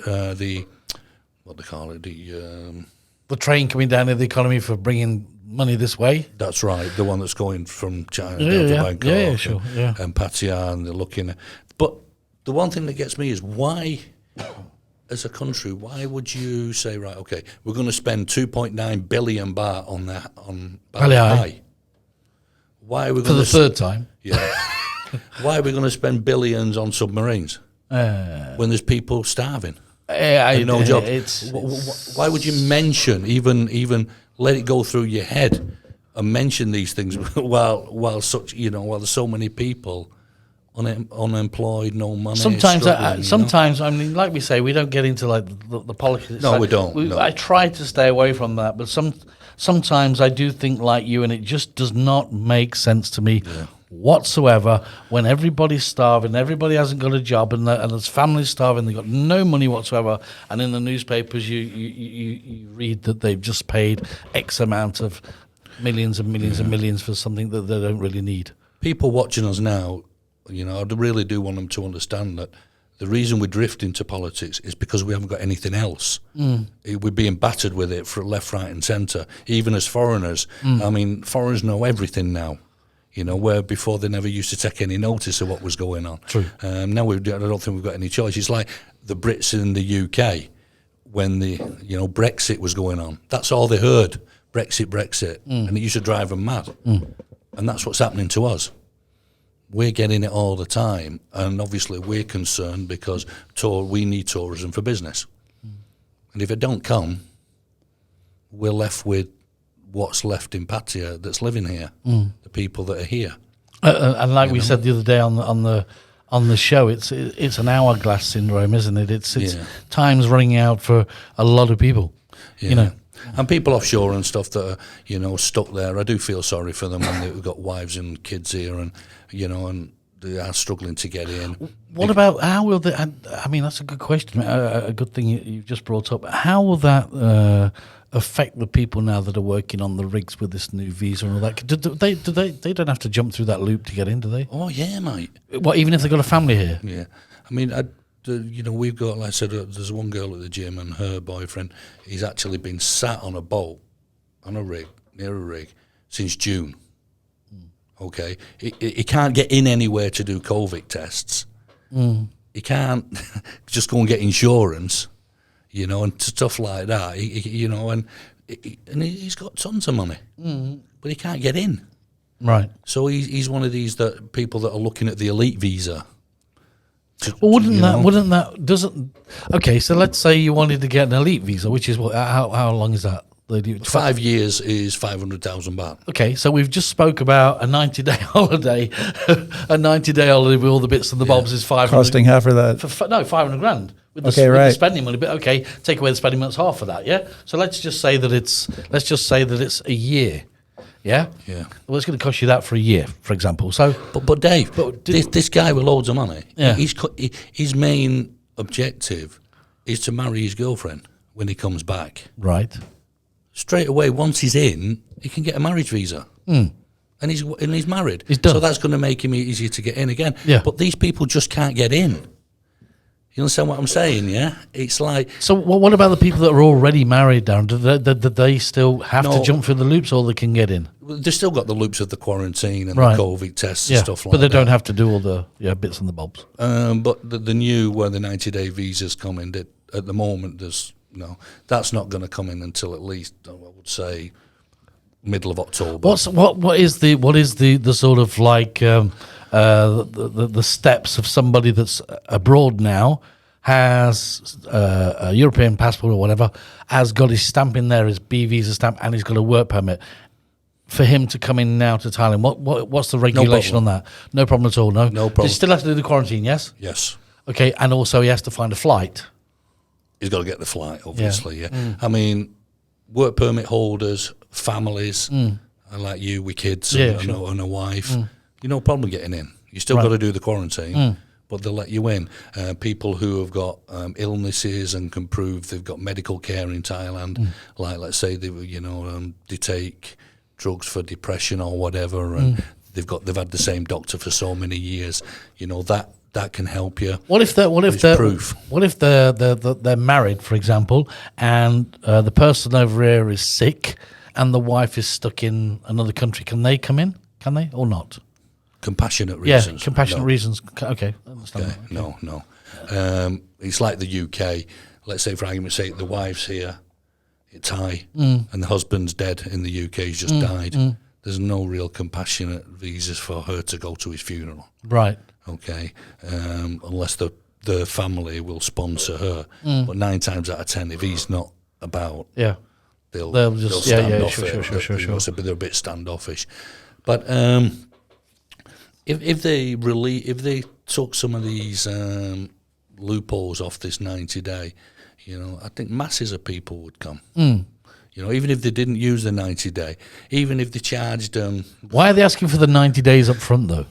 what they call it, the train coming down to the economy for bringing money this way. That's right, the one that's going from China down to Bangkok, and Pattaya, and they're looking. But the one thing that gets me is why, as a country, why would you say, right, okay, we're going to spend 2.9 billion baht on that on Bali? Why are we going for the third time? Yeah. Why are we going to spend billions on submarines when there's people starving and no job? Why would you mention, even let it go through your head and mention these things while there's so many people unemployed, no money? Sometimes, I mean, like we say, we don't get into like the politics. No, we don't. I try to stay away from that, but sometimes I do think like you, and it just does not make sense to me. Yeah. Whatsoever, when everybody's starving, everybody hasn't got a job, and there's families starving, they've got no money whatsoever, and in the newspapers you read that they've just paid X amount of millions and millions and millions for something that they don't really need. People watching us now, you know, I really do want them to understand that the reason we drift into politics is because we haven't got anything else. We're being battered with it for left, right and centre, even as foreigners. I mean, foreigners know everything now. You know, where before they never used to take any notice of what was going on. True. Now I don't think we've got any choice. It's like the Brits in the UK when the Brexit was going on. That's all they heard: Brexit, and it used to drive them mad. And that's what's happening to us. We're getting it all the time, and obviously we're concerned because we need tourism for business. And if it don't come, we're left with what's left in Pattaya that's living here, the people that are here. And like we said the other day on the show, it's an hourglass syndrome, isn't it? It's time's running out for a lot of people. Yeah. You know, and people offshore and stuff that are stuck there. I do feel sorry for them when they've got wives and kids here, and and they are struggling to get in. What about how will they? I mean, that's a good question. A good thing you've just brought up. How will that affect the people now that are working on the rigs with this new visa and all that? Do they don't have to jump through that loop to get in, do they? Oh yeah, mate. What, even if they've got a family here? Yeah, I mean, we've got, like I said, there's one girl at the gym and her boyfriend. He's actually been sat on a boat, on a rig, near a rig, since June. Okay, he can't get in anywhere to do COVID tests. He can't just go and get insurance, and stuff like that. And he's got tons of money, but he can't get in. Right. So he's one of these people that are looking at the elite visa. Well, wouldn't that doesn't? Okay, so let's say you wanted to get an elite visa, which is what? How long is that? 5 years is 500,000 baht. Okay, so we've just spoke about a 90-day holiday. A 90-day holiday with all the bits and the bobs is 500. Costing half of that. 500 grand. With the, Okay, with right. the spending money, but okay, take away the spending money, it's half of that. Yeah. So let's just say that it's a year. Yeah. Yeah. Well, it's going to cost you that for a year, for example. So, but Dave, this guy with loads of money, Yeah. his main objective is to marry his girlfriend when he comes back. right. Straight away, once he's in, he can get a marriage visa. And he's married. He's done. So that's going to make him easier to get in again. Yeah. But these people just can't get in. You understand what I'm saying, yeah? It's like... So what about the people that are already married, Darren? Do they still have to No. jump through the loops, or they can get in? They've still got the loops of the quarantine and Right. the COVID tests Yeah, and stuff like but they that. don't have to do all the bits and the bobs. But the new, where the 90-day visa's coming, that at the moment, that's not going to come in until at least, I would say, middle of October. What is the sort of like the steps of somebody that's abroad now, has a European passport or whatever, has got his stamp in there, his B visa stamp, and he's got a work permit. For him to come in now to Thailand, what's the regulation on that? No problem at all. No problem. He still has to do the quarantine, yes. Yes. Okay, and also he has to find a flight. He's got to get the flight, obviously, yeah. I mean, work permit holders, families, like you with kids and a wife, no problem getting in. You still got to do the quarantine, but they'll let you in. People who have got illnesses and can prove they've got medical care in Thailand, like let's say they take drugs for depression or whatever, and they've had the same doctor for so many years. That can help you. What if they're married, for example, and the person over here is sick, and the wife is stuck in another country? Can they come in? Can they or not? Compassionate reasons. Yeah, compassionate No. reasons. Okay, I understand Okay. that. Okay. No. It's like the UK. Let's say, for argument's sake, the wife's here, Thai, and the husband's dead in the UK. He's just died. There's no real compassionate visas for her to go to his funeral. Right. Okay, unless the family will sponsor her. But 9 times out of 10, if he's not about, they'll just stand off sure. They're a bit standoffish. But if they took some of these loopholes off this 90-day, I think masses of people would come. Even if they didn't use the 90-day, even if they charged them. Why are they asking for the 90 days up front, though?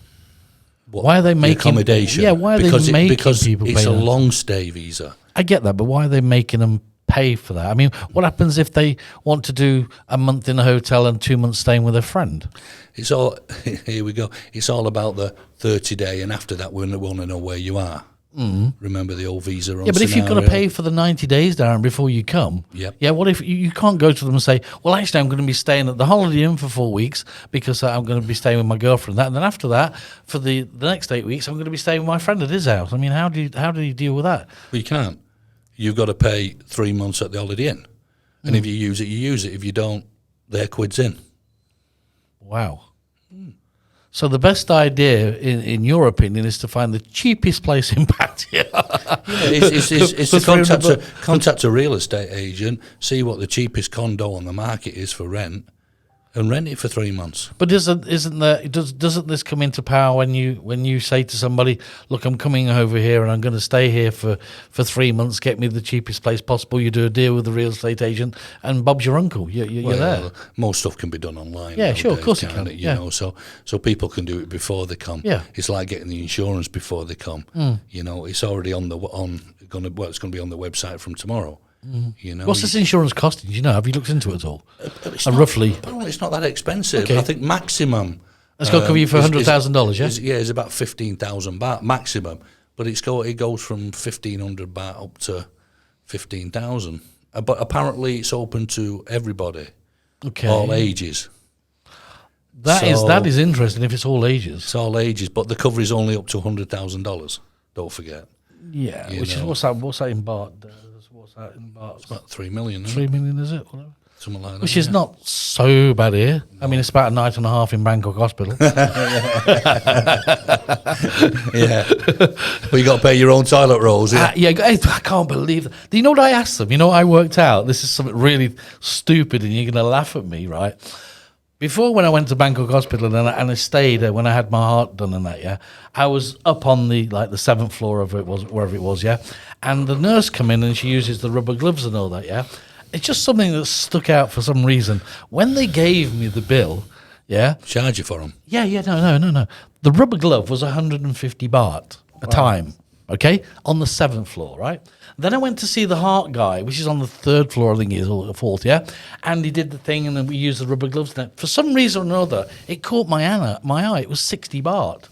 Why are they making accommodation? Yeah, why are they making because people pay it's a that? long stay visa. I get that, but why are they making them pay for that? I mean, what happens if they want to do a month in a hotel and 2 months staying with a friend? It's all here we go. It's all about the 30-day, and after that, we want to know where you are. Remember the old visa on Yeah, but if you've got to pay for the 90 days, Darren, before you come, Yep. yeah, what if you can't go to them and say, well, actually, I'm going to be staying at the Holiday Inn for 4 weeks because I'm going to be staying with my girlfriend. And then after that, for the next 8 weeks, I'm going to be staying with my friend at his house. I mean, how do you deal with that? Well, you can't. You've got to pay 3 months at the Holiday Inn. And if you use it, you use it. If you don't, they're quids in. Wow. So the best idea, in your opinion, is to find the cheapest place in Pattaya. It's to contact a real estate agent, see what the cheapest condo on the market is for rent, and rent it for 3 months. But doesn't this come into power when you say to somebody, look, I'm coming over here and I'm going to stay here for 3 months, get me the cheapest place possible. You do a deal with the real estate agent, and Bob's your uncle. You're there. Most stuff can be done online. Yeah, sure, of course it can. You know, so people can do it before they come. Yeah. It's like getting the insurance before they come. You know, it's already it's going to be on the website from tomorrow. You know, What's this insurance costing? Do you know? Have you looked into it at all? Roughly, it's not that expensive. Okay. I think maximum. It's got to cover you for $100,000. Yeah, it's about 15,000 baht maximum, but it goes from 1,500 baht up to 15,000. But apparently, it's open to everybody, all ages. That is interesting. If it's all ages, it's all ages, but the cover is only up to $100,000. Don't forget. Yeah, which is what's that in baht? What's that in baht? It's about 3 million. 3 million, is it? Whatever. Something like that. Which is not so bad here. No. I mean, it's about a night and a half in Bangkok Hospital. Yeah. But you got to pay your own toilet rolls. Yeah. I can't believe that. Do you know what I asked them? You know what I worked out? This is something really stupid, and you're going to laugh at me, right? Before, when I went to Bangkok Hospital and I stayed when I had my heart done and that, yeah, I was up on the 7th floor of it was wherever it was, yeah, and the nurse come in and she uses the rubber gloves and all that, yeah. It's just something that stuck out for some reason. When they gave me the bill, yeah, charge you for them. Yeah, no. The rubber glove was 150 baht a time, okay, on the 7th floor, right? Then I went to see the heart guy, which is on the 3rd floor, I think it is, or the 4th, yeah? And he did the thing, and then we used the rubber gloves. And for some reason or another, it caught my eye. It was 60 baht,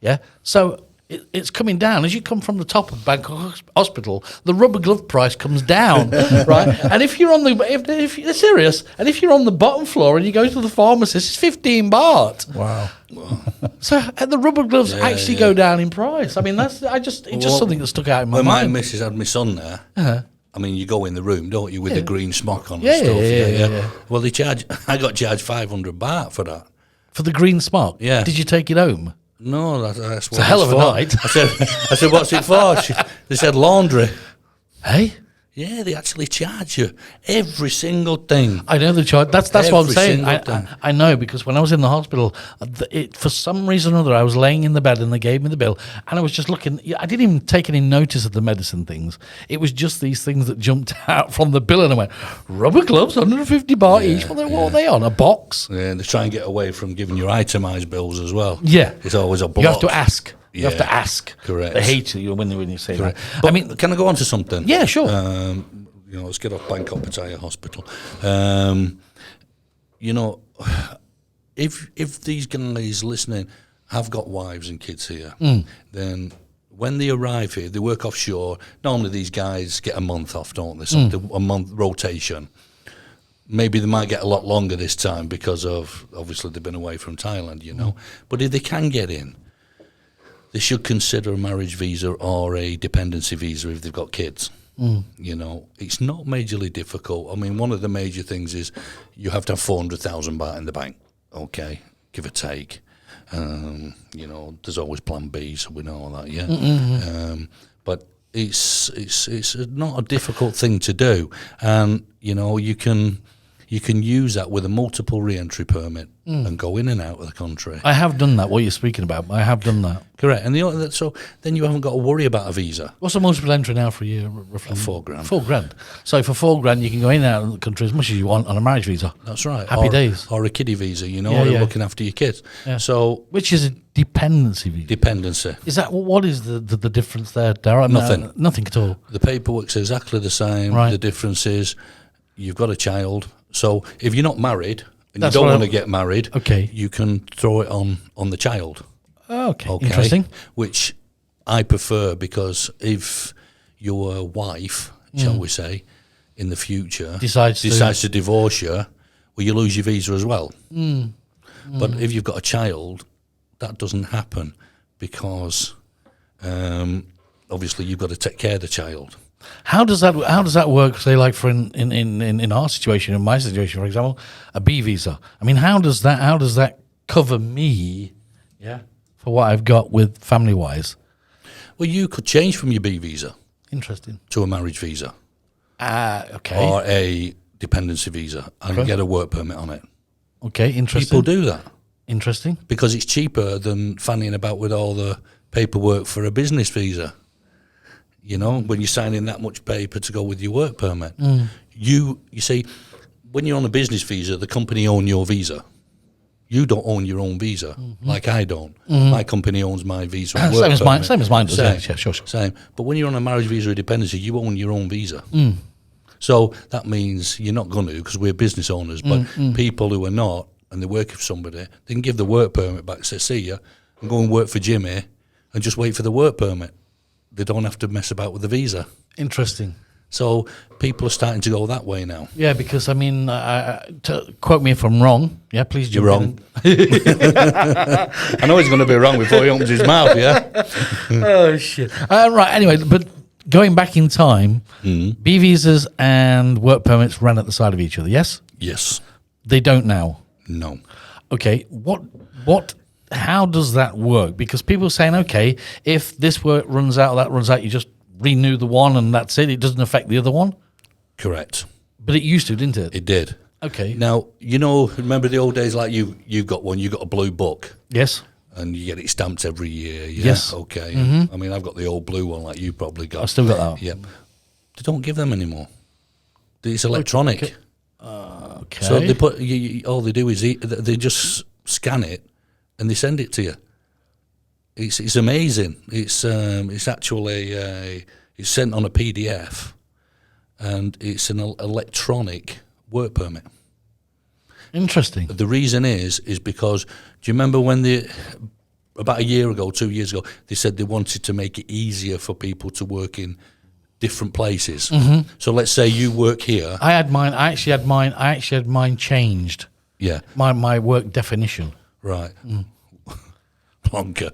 yeah? So it's coming down. As you come from the top of Bangkok Hospital, the rubber glove price comes down, right? And if you're on if you're serious, and if you're on the bottom floor and you go to the pharmacist, it's 15 baht. Wow. So the rubber gloves actually go down in price. I mean, it's just something that stuck out in my mind. When my missus had my son there, I mean, you go in the room, don't you, with the green smock on and stuff. Yeah. Well, I got charged 500 baht for that. For the green smock? Yeah. Did you take it home? No, that's what it's a hell of a night. I said, what's it for? They said laundry. Hey? Yeah, they actually charge you every single thing. I know the charge. That's what I'm saying. Every I know, because when I was in the hospital, for some reason or other, I was laying in the bed and they gave me the bill, and I was just looking. I didn't even take any notice of the medicine things. It was just these things that jumped out from the bill, and I went, rubber gloves, 150 baht each. What are they on? A box? Yeah, they try and get away from giving you itemised bills as well. Yeah. It's always a block. You have to ask. You have to ask. Correct. They hate you when you say Correct. that. But I mean, can I go on to something? Yeah, sure. Let's get off Bangkok Pattaya Hospital. If these guys listening have got wives and kids here, then when they arrive here, they work offshore. Normally these guys get a month off, don't they? Something, a month rotation. Maybe they might get a lot longer this time because of, obviously, they've been away from Thailand, you know. But if they can get in, they should consider a marriage visa or a dependency visa if they've got kids. You know, it's not majorly difficult. I mean, one of the major things is you have to have 400,000 baht in the bank, okay, give or take. There's always plan B, so we know all that, yeah. But it's not a difficult thing to do, and you can use that with a multiple re-entry permit and go in and out of the country. I have done that. What you're speaking about, I have done that. Correct, and so then you haven't got to worry about a visa. What's the multiple entry now for a year, roughly? $4,000. $4,000. So for $4,000, you can go in and out of the country as much as you want on a marriage visa. That's right. Happy days. Or a kiddie visa, or looking after your kids. Yeah. So, which is a dependency visa. Dependency. Is that what is the difference there, Darren? Nothing. Nothing at all. The paperwork's exactly the same. Right. The difference is you've got a child. So if you're not married and you don't want to get married, okay, you can throw it on the child. Okay. Interesting. Which I prefer, because if your wife, shall we say, in the future decides to divorce you, well, you lose your visa as well. But if you've got a child, that doesn't happen, because obviously you've got to take care of the child. How does that work? Say, like for in our situation, in my situation, for example, a B visa. I mean, how does that cover me? Yeah, for what I've got with family wise. Well, you could change from your B visa. Interesting. To a marriage visa. Okay. Or a dependency visa, and get a work permit on it. Okay, interesting. People do that. Interesting. Because it's cheaper than fanning about with all the paperwork for a business visa. You know, when you're signing that much paper to go with your work permit. You see, when you're on a business visa, the company owns your visa. You don't own your own visa, like I don't. My company owns my visa. And work same as mine does. Same. Yeah, sure. Same. But when you're on a marriage visa or dependency, you own your own visa. So that means you're not going to, because we're business owners, but people who are not, and they're working for somebody, they can give the work permit back, say, see ya, and go and work for Jimmy, and just wait for the work permit. They don't have to mess about with the visa. Interesting. So people are starting to go that way now. Yeah, because I mean, quote me if I'm wrong. Yeah, please. You're wrong. I know he's going to be wrong before he opens his mouth. Yeah. Oh shit. Right. Anyway, but going back in time, B visas and work permits ran at the side of each other. Yes. Yes. They don't now. No. Okay. What? How does that work? Because people are saying, okay, if this work runs out, that runs out, you just renew the one and that's it. It doesn't affect the other one. Correct. But it used to, didn't it? It did. Okay. Now, you know, remember the old days, like you've got one, you got a blue book. Yes. And you get it stamped every year. Yeah? Yes. Okay. I mean, I've got the old blue one like you probably got. I've still got that one. Yep. They don't give them anymore. It's electronic. Okay. Okay. So they put, all they do is they just scan it and they send it to you. It's amazing. It's actually it's sent on a PDF, and it's an electronic work permit. Interesting. The reason is because, do you remember when about a year ago, 2 years ago, they said they wanted to make it easier for people to work in different places. So let's say you work here. I actually had mine changed. Yeah. My work definition. Right. Plonker.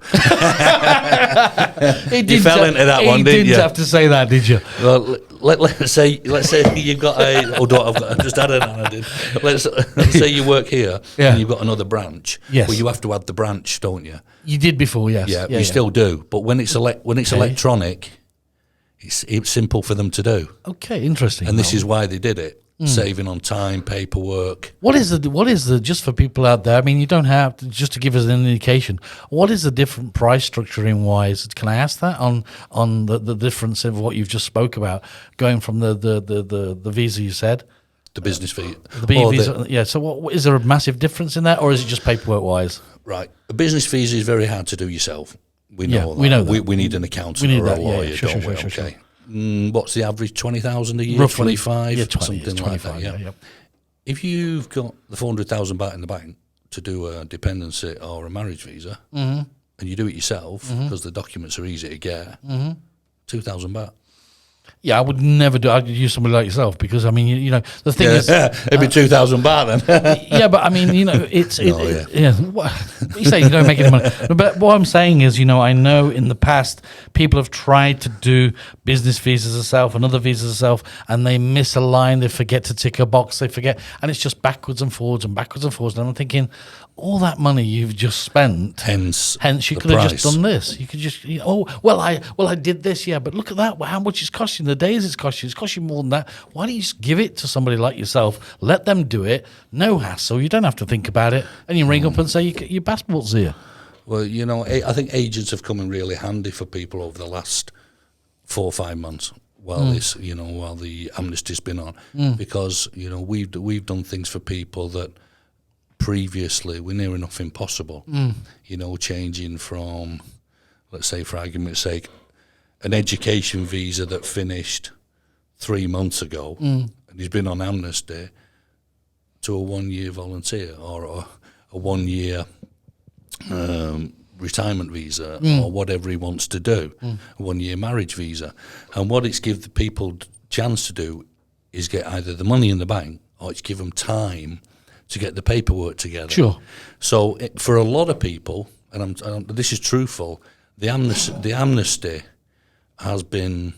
You fell into that one, didn't you? You didn't have to say that, did you? Well, let's say you've got I've just had I did. Let's say you work here and you've got another branch. Yes. Well, you have to add the branch, don't you? You did before, yes. Yeah, we still do. But when it's electronic, it's simple for them to do. Okay, interesting. And this is why they did it. Saving on time, paperwork. What is the just for people out there? I mean, you don't have to, just to give us an indication. What is the different price structuring wise? Can I ask that on the difference of what you've just spoke about, going from the visa you said, the business visa, the B visa? Yeah. So, what is there a massive difference in that, or is it just paperwork wise? Right. A business visa is very hard to do yourself. We know that. We know that. We need an accountant or a lawyer, don't we? Sure. Okay. What's the average? 20,000 a year, Roughly. 25, Yeah, 20, something 25, like that. Yeah. Yep. If you've got the 400,000 baht in the bank to do a dependency or a marriage visa, and you do it yourself because the documents are easy to get, 2,000 baht. Yeah, I would never do. I'd use somebody like yourself because I mean, you know, the thing is, it'd be 2,000 baht then. yeah, but I mean, you know, it's yeah. What you say you don't make any money, but what I'm saying is, you know, I know in the past people have tried to do business visas themselves and other visas themselves, and they miss a line, they forget to tick a box, they forget, and it's just backwards and forwards and backwards and forwards. And I'm thinking, all that money you've just spent, hence you could have just done this. You could just, I did this, yeah, but look at that, how much it's costing, the days it's cost you more than that. Why don't you just give it to somebody like yourself, let them do it, no hassle, you don't have to think about it, and you ring up and say your passport's here. Well, you know, I think agents have come in really handy for people over the last 4 or 5 months while while the amnesty's been on, because, you know, we've done things for people that previously were near enough impossible. You know, changing from, let's say for argument's sake, an education visa that finished 3 months ago and he's been on amnesty to a 1 year volunteer or a 1 year retirement visa or whatever he wants to do, 1 year marriage visa. And what it's give the people chance to do is get either the money in the bank or it's give them time to get the paperwork together. Sure. So for a lot of people, and this is truthful, the amnesty has been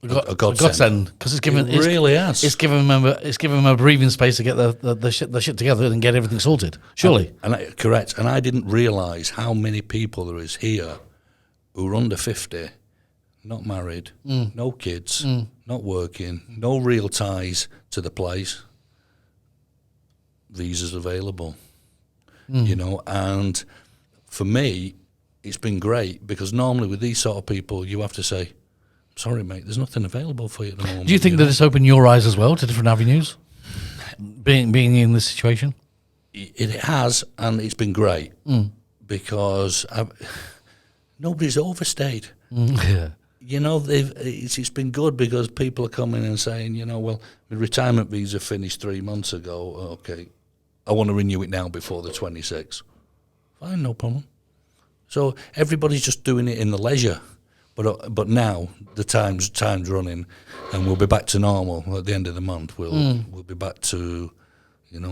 a godsend, because it's given it really has. It's given them a breathing space to get the shit together and get everything sorted. Surely, Correct. And I didn't realise how many people there is here who are under 50, not married, no kids, not working, no real ties to the place. Visas available, and for me, it's been great because normally with these sort of people, you have to say, sorry, mate, there's nothing available for you at the moment. Do you think that it's opened your eyes as well to different avenues, being in this situation? It has, and it's been great because nobody's overstayed. Yeah. It's been good because people are coming and saying, well, my retirement visa finished 3 months ago. Okay, I want to renew it now before the 26th. Fine, no problem. So everybody's just doing it in the leisure. But now the time's running, and we'll be back to normal at the end of the month. We'll be back to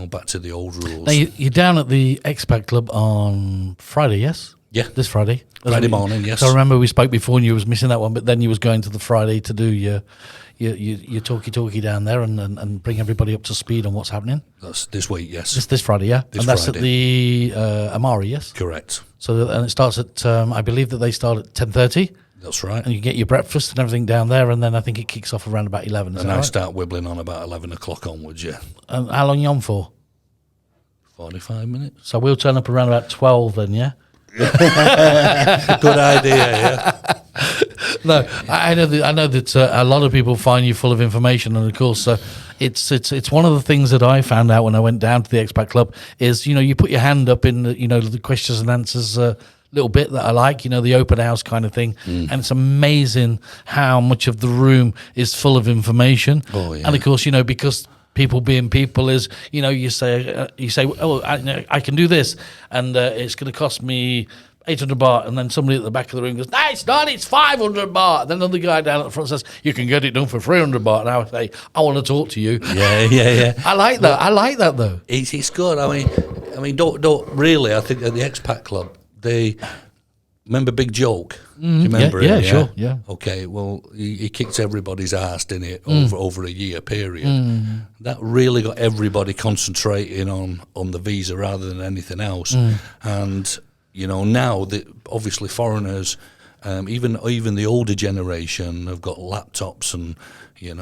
back to the old rules. Now you're down at the Expat Club on Friday, yes? Yeah, this Friday. Friday morning, yes. So I remember we spoke before, and you was missing that one, but then you was going to the Friday to do your talkie down there and bring everybody up to speed on what's happening. That's this week, yes. This Friday, yeah. This and that's Friday. At the Amari, yes. Correct. So and it starts at I believe that they start at 10:30. That's right. And you get your breakfast and everything down there, and then I think it kicks off around about 11. And I start wibbling on about 11 o'clock onwards, yeah. And how long are you on for? 45 minutes. So we'll turn up around about 12 then, yeah? Good idea, yeah. No, I know that a lot of people find you full of information, and of course, it's one of the things that I found out when I went down to the Expat Club is you put your hand up in the questions and answers little bit that I like, the open house kind of thing, and it's amazing how much of the room is full of information. Oh yeah. And of course, because people being people is, you say, oh, I can do this, and it's going to cost me 800 baht, and then somebody at the back of the room goes, no, it's not, it's 500 baht. Then another guy down at the front says, you can get it done for 300 baht. And I would say, I want to talk to you. Yeah. I like that. I like that though. It's good. I mean, don't really. I think at the Expat Club, they remember Big Joke. Do you remember yeah, him? Yeah, sure. Yeah. Okay. Well, he kicked everybody's ass, didn't it, over a year period. That really got everybody concentrating on the visa rather than anything else. And now that obviously foreigners, even the older generation, have got laptops and they've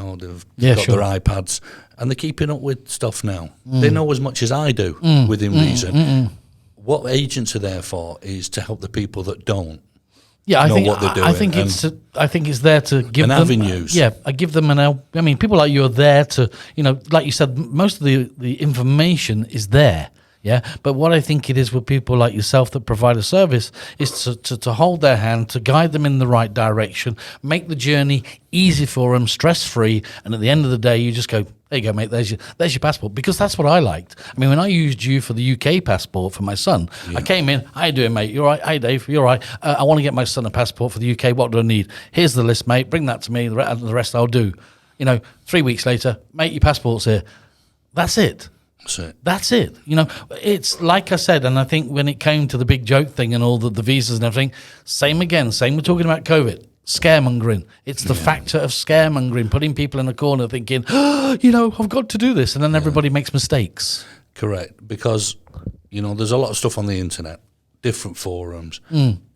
got their iPads, and they're keeping up with stuff now. They know as much as I do within reason. What agents are there for is to help the people that don't. Yeah, know what they're doing. I think it's there to give them avenues. Yeah, I give them I mean, people like you are there to, like you said, most of the information is there. Yeah, but what I think it is with people like yourself that provide a service is to hold their hand, to guide them in the right direction, make the journey easy for them, stress-free, and at the end of the day, you just go, there you go, mate, there's your passport, because that's what I liked. I mean, when I used you for the UK passport for my son, I came in, how you doing, mate? You all right? Hey, Dave, you all right? I want to get my son a passport for the UK. What do I need? Here's the list, mate. Bring that to me. The rest I'll do. 3 weeks later, mate, your passport's here. That's it. That's it. It's like I said, and I think when it came to the Big Joke thing and all the visas and everything, same we're talking about COVID, scaremongering. It's the factor of scaremongering, putting people in a corner thinking, I've got to do this, and then everybody makes mistakes. Correct, because, there's a lot of stuff on the internet, different forums.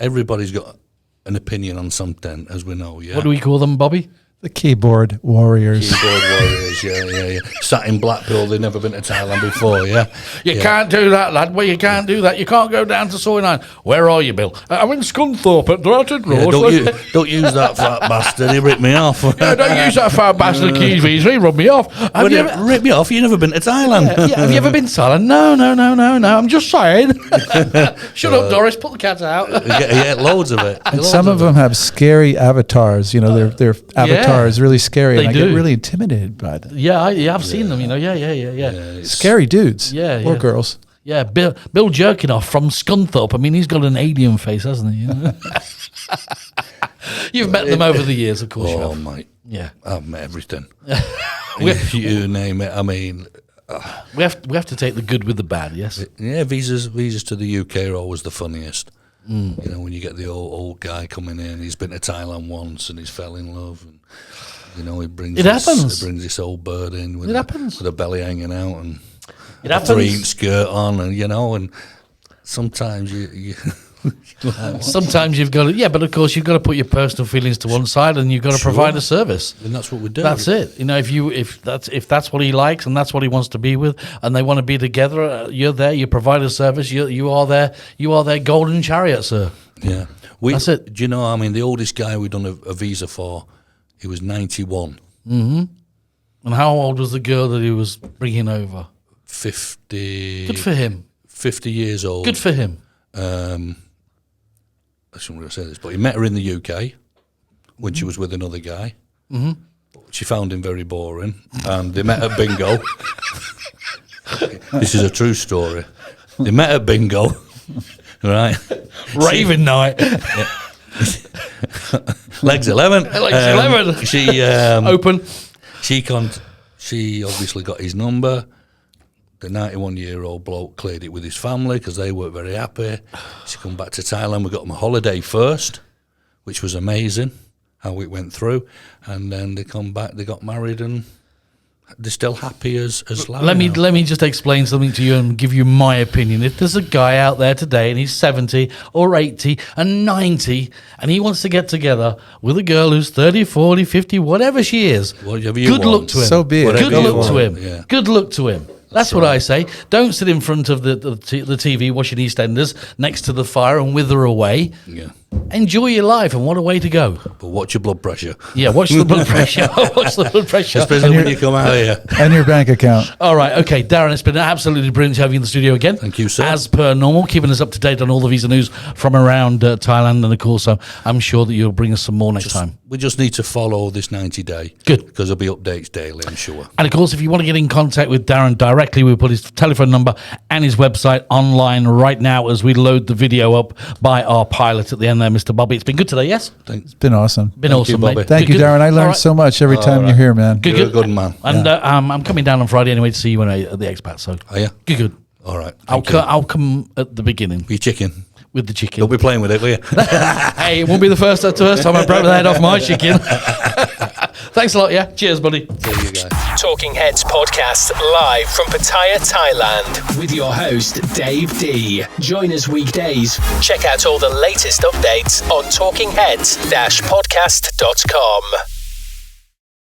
Everybody's got an opinion on something, as we know, yeah? What do we call them, Bobby? The keyboard warriors. Yeah. Sat in Blackpool, they've never been to Thailand before, yeah? You can't do that, lad. Well, you can't do that. You can't go down to Soy9. Where are you, Bill? I'm in Scunthorpe at Drotted Road. Don't use that fat bastard. He ripped me off. Don't use that fat bastard keys visa. He rubbed me off. Ripped me off? You've never been to Thailand? Yeah. Have you ever been to Thailand? No. I'm just saying. Shut up, Doris. Put the cat out. Yeah, loads of it. And some of them have scary avatars. Their avatar is really scary, and I get really intimidated by them. Yeah, I've seen them. Yeah. Scary dudes, or girls. Yeah, Bill Jerkinoff from Scunthorpe. I mean, he's got an alien face, hasn't he? You know? You've met them over the years, of course. Oh, mate. Yeah. I've met everything. You name it. I mean... We have to take the good with the bad, yes? Yeah, visas to the UK are always the funniest. You know, when you get the old guy coming in, he's been to Thailand once and he's fell in love, and you know he brings this old bird in with a belly hanging out and a 3-inch skirt on, and you know, and sometimes you sometimes you've got to, yeah, but of course you've got to put your personal feelings to one side, and you've got to provide a service, and that's what we do. That's it. You know, if that's what he likes and that's what he wants to be with, and they want to be together, you're there. You provide a service. You are their golden chariot, sir. Yeah, that's it. Do you know? I mean, the oldest guy we'd done a visa for, he was 91. Mm-hmm. And how old was the girl that he was bringing over? 50. Good for him. 50 years old. Good for him. I shouldn't really say this, but he met her in the UK when she was with another guy. Mm-hmm. She found him very boring, and they met at bingo. This is a true story. They met at bingo, right? Raving night. Legs 11. Legs 11. She open. She obviously got his number. The 91-year-old bloke cleared it with his family because they weren't very happy. She come back to Thailand. We got them a holiday first, which was amazing how it went through. And then they come back, they got married, and they're still happy as Larry. Let me just explain something to you and give you my opinion. If there's a guy out there today and he's 70 or 80 and 90 and he wants to get together with a girl who's 30, 40, 50, whatever she is, good luck to him. So be it. Good luck to him. Yeah. Good luck to him. That's what I say. Don't sit in front of the TV watching EastEnders next to the fire and wither away. Yeah. Enjoy your life, and what a way to go. But watch your blood pressure. Yeah, watch the blood pressure. Watch the blood pressure. Especially when you come out here. And your bank account. All right, okay, Darren, it's been absolutely brilliant to have you in the studio again. Thank you, sir. As per normal, keeping us up to date on all the visa news from around Thailand, and of course, I'm sure that you'll bring us some more next time. We just need to follow this 90-day. Good. Because there'll be updates daily, I'm sure. And of course, if you want to get in contact with Darren directly, we'll put his telephone number and his website online right now as we load the video up by our pilot at the end there, Mr. Bobby. It's been good today, yes? It's been awesome. Been awesome, Bobby. mate. Thank you, Good. Darren. I learned so much every time you're here, man. Good, You're a good man. And I'm coming down on Friday anyway to see you at the expat. So Are you? Good. All right. I'll come at the beginning Be chicken. with the chicken. You'll be playing with it, will you? Hey, it won't be the first time I broke the head off my chicken. Thanks a lot, yeah. Cheers, buddy. There you go. Talking Heads podcast live from Pattaya, Thailand with your host Dave D. Join us weekdays. Check out all the latest updates on talkingheads-podcast.com.